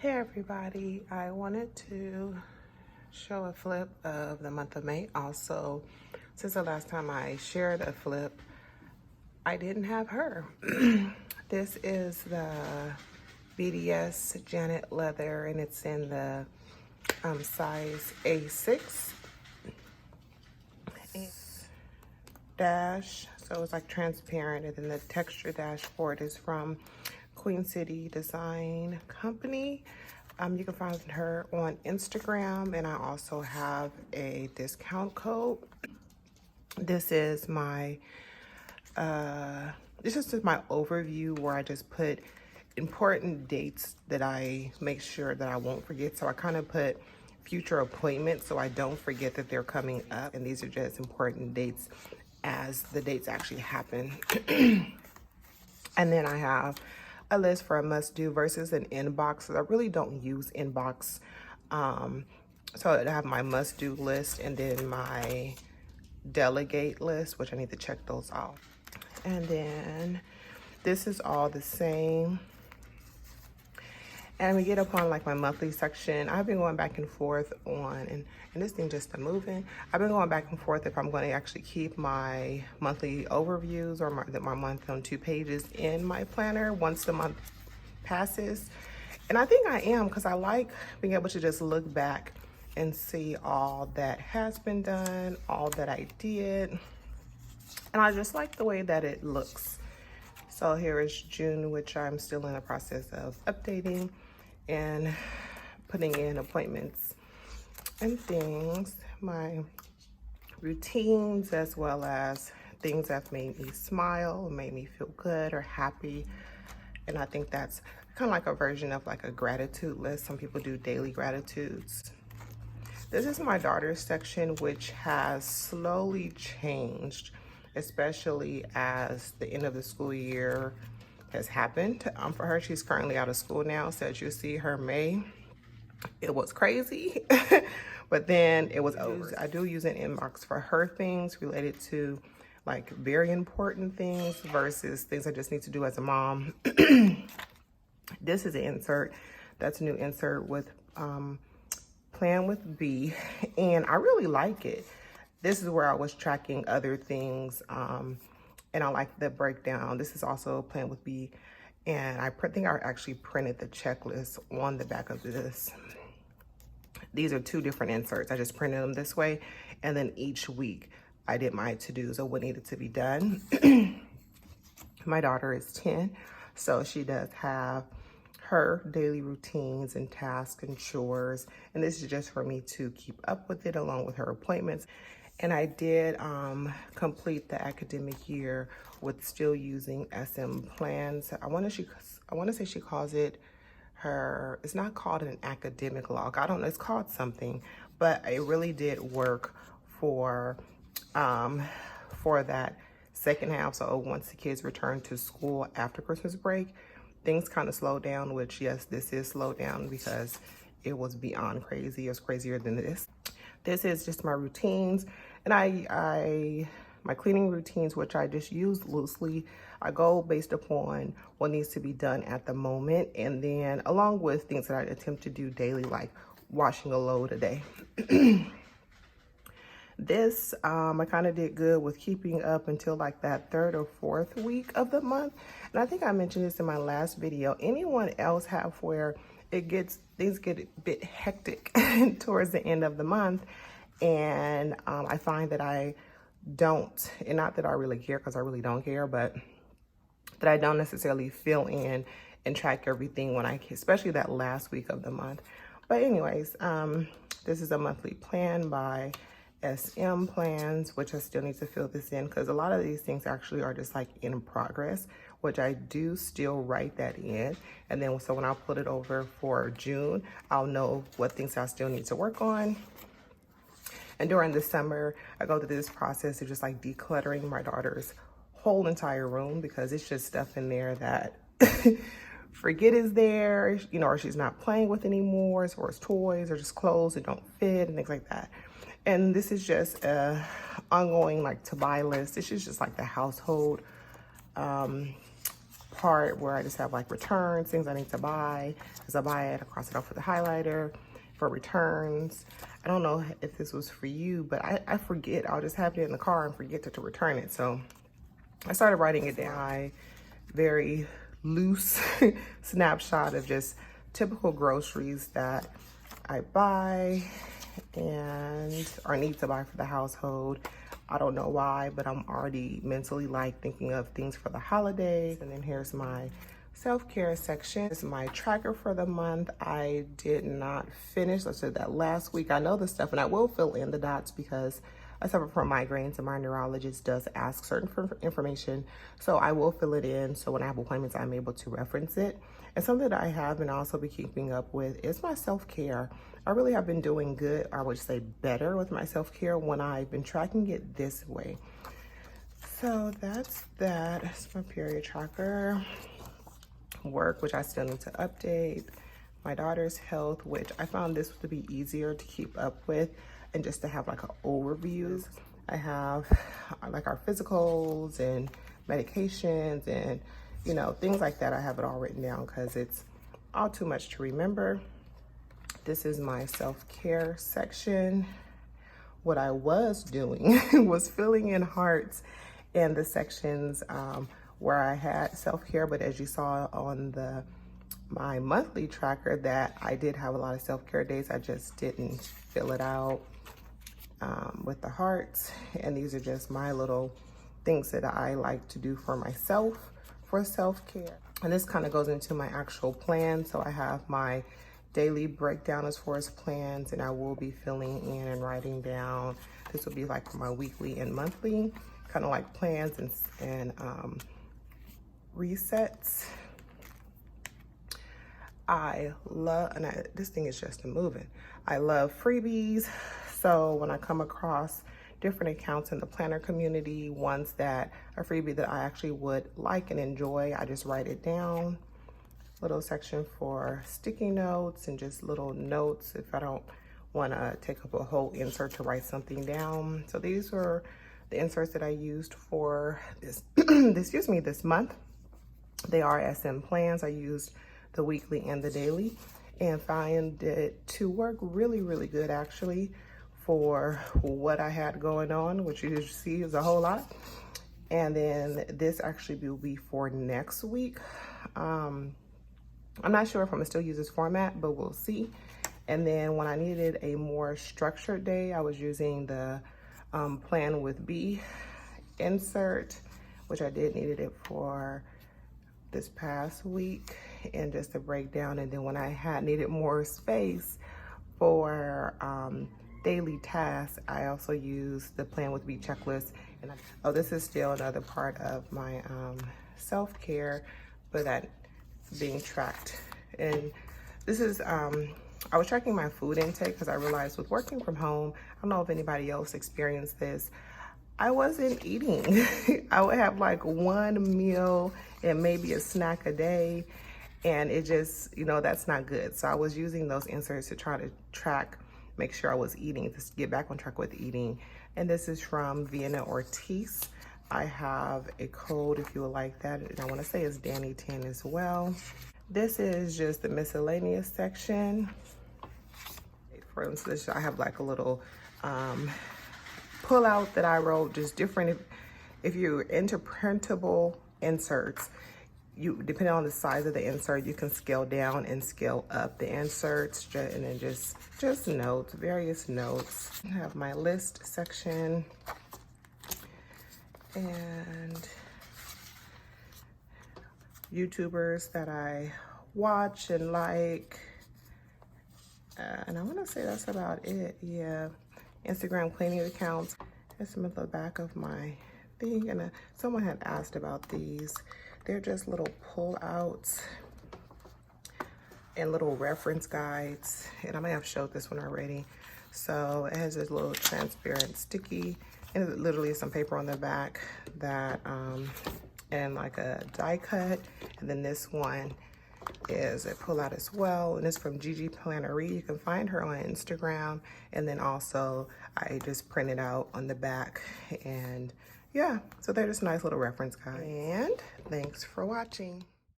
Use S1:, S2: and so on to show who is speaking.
S1: Hey everybody, I wanted to show a flip of the month of May. Also, since the last time I shared a flip, I didn't have her. This is the BDS Janet Leather and it's in the size A6. Dash, so it's like transparent, and then the texture dashboard is from Queen City Design Company. You can find her on Instagram, and I also have a discount code. This is my this is just my overview where I just put important dates that I make sure that I won't forget. So I kind of put future appointments so I don't forget that they're coming up, and these are just important dates as the dates actually happen. And then I have a list for a must do versus an inbox. So I really don't use inbox. So I have my must do list and then my delegate list, which I need to check those off. And then this is all the same. And we get up on like my monthly section. I've been going back and forth on, and this thing just moving. I've been going back and forth if I'm going to actually keep my monthly overviews or my month on 2 pages in my planner once the month passes. And I think I am, because I like being able to just look back and see all that has been done, all that I did. And I just like the way that it looks. So here is June, which I'm still in the process of updating and putting in appointments and things, my routines, as well as things that made me smile, made me feel good or happy. And I think that's kind of like a version of like a gratitude list. Some people do daily gratitudes. This is my daughter's section, which has slowly changed, especially as the end of the school year has happened. For her, she's currently out of school now, so as you see her May, it was crazy, but then it was over. I do use an inbox for her things related to like very important things versus things I just need to do as a mom. This is an insert. That's a new insert with Plan with B, and I really like it. This is where I was tracking other things, and I like the breakdown. This is also Plan with B, and I think I actually printed the checklist on the back of this. These are 2 different inserts. I just printed them this way, and then each week I did my to-dos or what needed to be done. My daughter is 10, so she does have her daily routines and tasks and chores, and this is just for me to keep up with it along with her appointments. And I did complete the academic year with still using SM plans. I want to say she calls it her, it's not called an academic log. I don't know, it's called something, but it really did work for that second half. So once the kids return to school after Christmas break, things kind of slowed down, which yes, this is slowed down because it was beyond crazy. It was crazier than this. This is just my routines, and my cleaning routines, which I just use loosely. I go based upon what needs to be done at the moment, and then along with things that I attempt to do daily, like washing a load a day. This, I kind of did good with keeping up until like that 3rd or 4th week of the month. And I think I mentioned this in my last video. Anyone else have where things get a bit hectic towards the end of the month, and I find that I don't, and not that I really care, because I really don't care, but that I don't necessarily fill in and track everything when especially that last week of the month. But anyways, this is a monthly plan by SM Plans, which I still need to fill this in because a lot of these things actually are just like in progress, which I do still write that in. And then so when I'll put it over for June, I'll know what things I still need to work on. And during the summer, I go through this process of just like decluttering my daughter's whole entire room, because it's just stuff in there that forget is there, you know, or she's not playing with anymore, as far as toys or just clothes that don't fit and things like that. And this is just a ongoing like to buy list. This is just like the household part part where I just have like returns, things I need to buy. As I buy it, I cross it off with a highlighter for returns. I don't know if this was for you, but I forget. I'll just have it in the car and forget to return it. So I started writing it down. Very loose snapshot of just typical groceries that I buy and or need to buy for the household. I don't know why, but I'm already mentally like thinking of things for the holidays. And then here's my self-care section. This is my tracker for the month. I did not finish. I said that last week. I know this stuff, and I will fill in the dots because I suffer from migraines and my neurologist does ask certain information. So I will fill it in. So when I have appointments, I'm able to reference it. And something that I have and also be keeping up with is my self-care. I really have been doing good, I would say better with my self-care when I've been tracking it this way. So that's that. That's my period tracker. Work, which I still need to update. My daughter's health, which I found this to be easier to keep up with and just to have like an overview. I have like our physicals and medications and things like that. I have it all written down because it's all too much to remember. This is my self-care section. What I was doing was filling in hearts in the sections where I had self-care, but as you saw on my monthly tracker that I did have a lot of self-care days, I just didn't fill it out with the hearts. And these are just my little things that I like to do for myself for self-care. And this kind of goes into my actual plan. So I have my daily breakdown as far as plans, and I will be filling in and writing down. This will be like for my weekly and monthly, kind of like plans and resets. I love, and this thing is just moving. I love freebies. So when I come across different accounts in the planner community, ones that are freebie that I actually would like and enjoy, I just write it down. Little section for sticky notes and just little notes if I don't want to take up a whole insert to write something down. So these were the inserts that I used for this this month. They are SM plans. I used the weekly and the daily and found it to work really, really good actually for what I had going on, which you see is a whole lot. And then this actually will be for next week. I'm not sure if I'm gonna still use this format, but we'll see. And then when I needed a more structured day, I was using the Plan with B insert, which I needed it for this past week, and just to break down. And then when I needed more space for daily tasks, I also used the Plan with B checklist. And this is still another part of my self-care, but that being tracked. And this is I was tracking my food intake because I realized with working from home, I don't know if anybody else experienced this, I wasn't eating. I would have like one meal and maybe a snack a day, and it just, that's not good. So I was using those inserts to try to track, make sure I was eating, just get back on track with eating. And this is from Vienna Ortiz. I have a code if you would like that, and I want to say it's Danny10 as well. This is just the miscellaneous section. For instance, I have like a little pull out that I wrote, just different. If you're into printable inserts, depending on the size of the insert, you can scale down and scale up the inserts, and then just notes, various notes. I have my list section. And YouTubers that I watch and like. And I want to say that's about it. Yeah. Instagram cleaning accounts. There's some at the back of my thing. And someone had asked about these. They're just little pull outs and little reference guides. And I may have showed this one already. So it has this little transparent sticky, and it literally is some paper on the back that, and like a die cut. And then this one is a pull out as well, and it's from Gigi Plannery. You can find her on Instagram. And then also I just printed out on the back, and yeah, so they're just nice little reference guides. And thanks for watching.